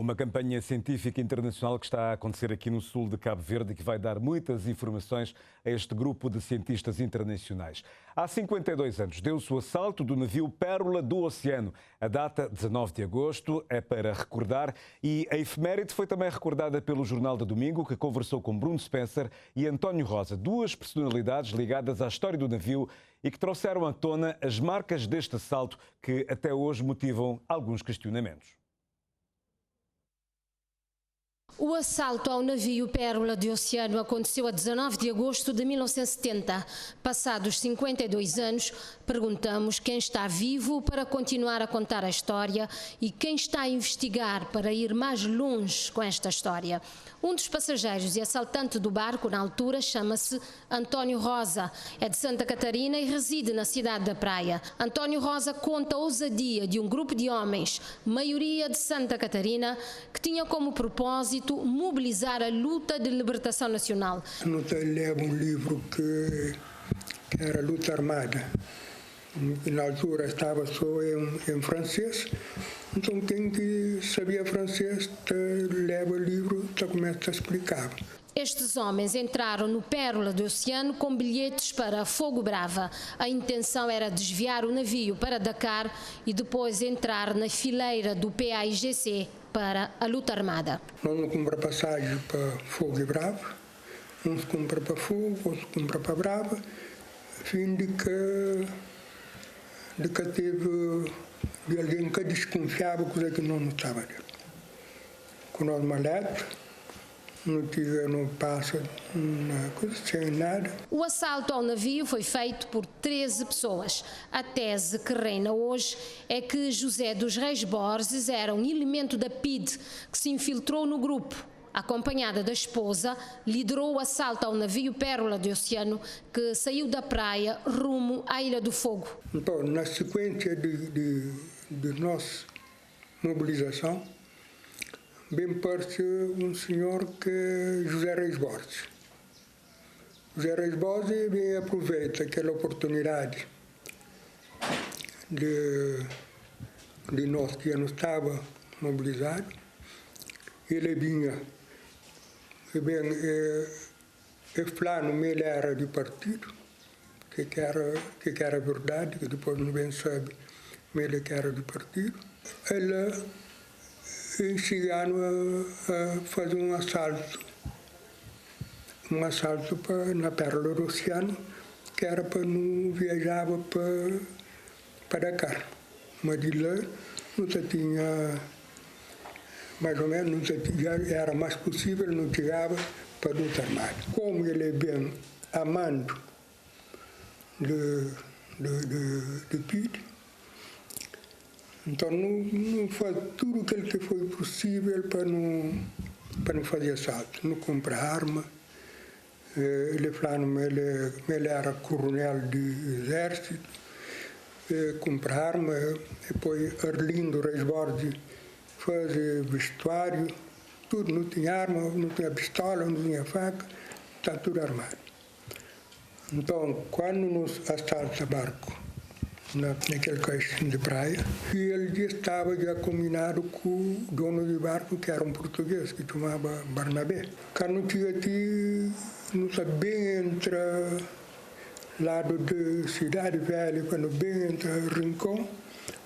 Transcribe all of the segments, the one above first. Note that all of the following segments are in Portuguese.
Uma campanha científica internacional que está a acontecer aqui no sul de Cabo Verde e que vai dar muitas informações a este grupo de cientistas internacionais. Há 52 anos deu-se o assalto do navio Pérola do Oceano. A data, 19 de agosto, é para recordar e a efeméride foi também recordada pelo Jornal de Domingo, que conversou com Bruno Spencer e António Rosa, duas personalidades ligadas à história do navio e que trouxeram à tona as marcas deste assalto que até hoje motivam alguns questionamentos. O assalto ao navio Pérola do Oceano aconteceu a 19 de agosto de 1970. Passados 52 anos, perguntamos quem está vivo para continuar a contar a história e quem está a investigar para ir mais longe com esta história. Um dos passageiros e assaltante do barco, na altura, chama-se António Rosa. É de Santa Catarina e reside na cidade da Praia. António Rosa conta a ousadia de um grupo de homens, maioria de Santa Catarina, que tinha como propósito mobilizar a luta de libertação nacional. Eu levo um livro que era luta armada. Na altura estava só em francês, então quem que sabia francês leva o livro e começa a explicar. Estes homens entraram no Pérola do Oceano com bilhetes para Fogo Brava. A intenção era desviar o navio para Dakar e depois entrar na fileira do PAIGC para a luta armada. Não compra passagem para Fogo e Brava, uns compra para Fogo, outros compra para Brava, a fim de que teve de alguém que desconfiava coisa que não estava ali. Com nós maletos, não passa coisa sem nada. O assalto ao navio foi feito por 13 pessoas. A tese que reina hoje é que José dos Reis Borges era um elemento da PIDE que se infiltrou no grupo. Acompanhada da esposa, liderou o assalto ao navio Pérola do Oceano, que saiu da praia rumo à Ilha do Fogo. Então, na sequência de nossa mobilização, bem parece um senhor que é José Reis Borges. José Reis Borges bem aproveita aquela oportunidade de nós que não estava mobilizado. Ele vinha, plano ele era de partido, que era verdade, que depois não bem sabe, mas ele que era de partido. Ele chegaram a fazer um assalto na Pérola do Oceano, que era para não viajar para Dakar. Mas de lá não tinha, mais ou menos, já era mais possível, não chegava para a luta armada. Como ele é bem amando de PIDE, então não faz tudo o que foi possível para não fazer assalto, não comprar arma. Ele falou, ele era coronel de exército, comprar arma, depois Arlindo Reis Borges faz vestuário, tudo, não tinha arma, não tinha pistola, não tinha faca, está tudo armado. Então, quando nos assalta barco, naquele caixinho de praia, e ele já estava combinado com o dono do barco, que era um português, que chamava Barnabé. Quando tinha aqui, não sabe bem entre lado de Cidade Velha, quando bem entre Rincão,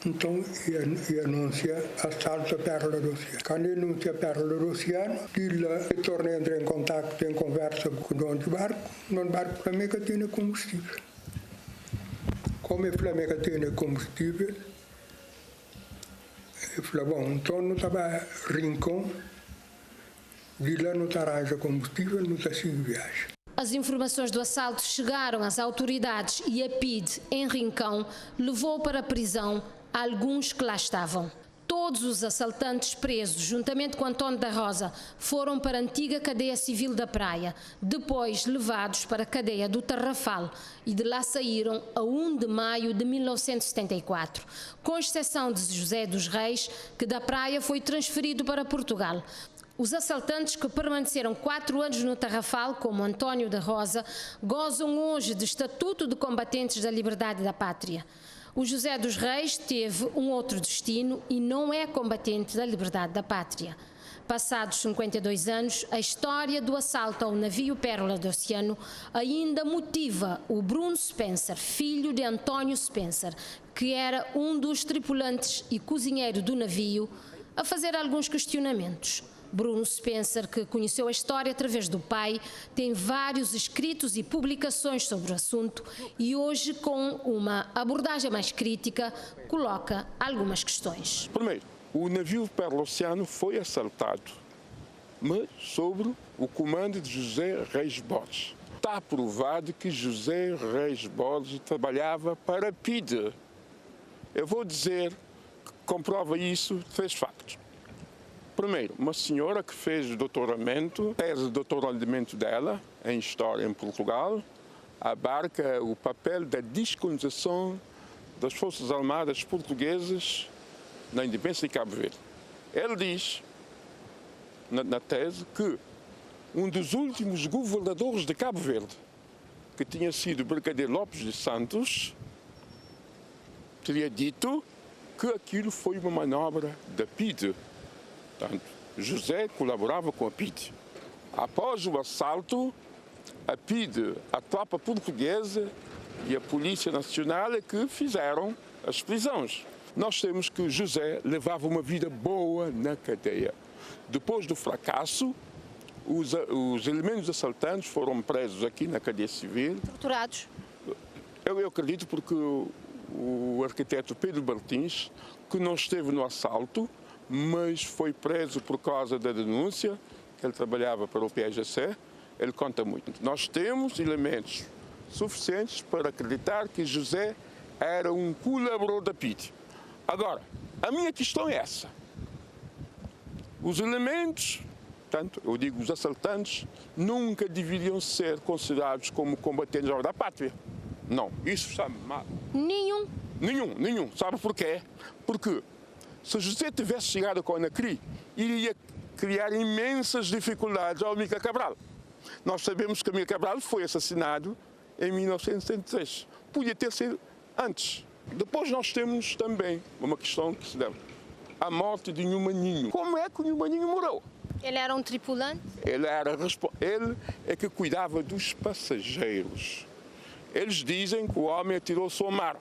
então ia anunciar assalto à Pérola do Oceano. Quando ele anuncia a Pérola do Oceano, ele torna a entrar em contato, em conversa com o dono do barco também que tinha combustível. Como ele falou que tinha combustível, ele falou, bom, então não estava Rincão, de lá não arranja combustível, não está seguindo viagem. As informações do assalto chegaram às autoridades e a PIDE, em Rincão, levou para a prisão alguns que lá estavam. Todos os assaltantes presos, juntamente com António da Rosa, foram para a antiga cadeia civil da Praia, depois levados para a cadeia do Tarrafal e de lá saíram a 1 de maio de 1974, com exceção de José dos Reis, que da Praia foi transferido para Portugal. Os assaltantes que permaneceram 4 anos no Tarrafal, como António da Rosa, gozam hoje de estatuto de combatentes da liberdade da pátria. O José dos Reis teve um outro destino e não é combatente da liberdade da pátria. Passados 52 anos, a história do assalto ao navio Pérola do Oceano ainda motiva o Bruno Spencer, filho de António Spencer, que era um dos tripulantes e cozinheiro do navio, a fazer alguns questionamentos. Bruno Spencer, que conheceu a história através do pai, tem vários escritos e publicações sobre o assunto e hoje, com uma abordagem mais crítica, coloca algumas questões. Primeiro, o navio Pérola do Oceano foi assaltado, mas sobre o comando de José Reis Borges. Está provado que José Reis Borges trabalhava para a PIDE. Eu vou dizer que comprova isso 3 factos. Primeiro, uma senhora que fez o doutoramento, tese de doutoramento dela em História em Portugal, abarca o papel da descolonização das Forças Armadas Portuguesas na independência de Cabo Verde. Ele diz, na tese, que um dos últimos governadores de Cabo Verde, que tinha sido o Brigadeiro Lopes de Santos, teria dito que aquilo foi uma manobra da PIDE. Portanto, José colaborava com a PIDE. Após o assalto, a PIDE, a tropa portuguesa e a Polícia Nacional é que fizeram as prisões. Nós temos que José levava uma vida boa na cadeia. Depois do fracasso, os elementos assaltantes foram presos aqui na cadeia civil. Torturados? Eu acredito porque o arquiteto Pedro Martins, que não esteve no assalto, mas foi preso por causa da denúncia, que ele trabalhava para o PSGC, ele conta muito. Nós temos elementos suficientes para acreditar que José era um colaborador da PIDE. Agora, a minha questão é essa. Os elementos, portanto, eu digo os assaltantes, nunca deveriam ser considerados como combatentes da pátria. Não, isso está mal. Nenhum. Sabe porquê? Porque se José tivesse chegado com a Conakry, iria criar imensas dificuldades ao Amílcar Cabral. Nós sabemos que Amílcar Cabral foi assassinado em 1973. Podia ter sido antes. Depois nós temos também uma questão que se deve. A morte de Nhumaninho. Como é que o Nhumaninho morreu? Ele era um tripulante? Ele é que cuidava dos passageiros. Eles dizem que o homem atirou-se ao mar.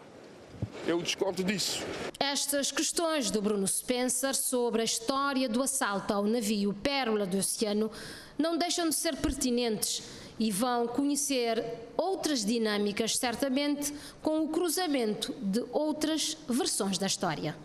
Eu discordo disso. Estas questões do Bruno Spencer sobre a história do assalto ao navio Pérola do Oceano não deixam de ser pertinentes e vão conhecer outras dinâmicas, certamente, com o cruzamento de outras versões da história.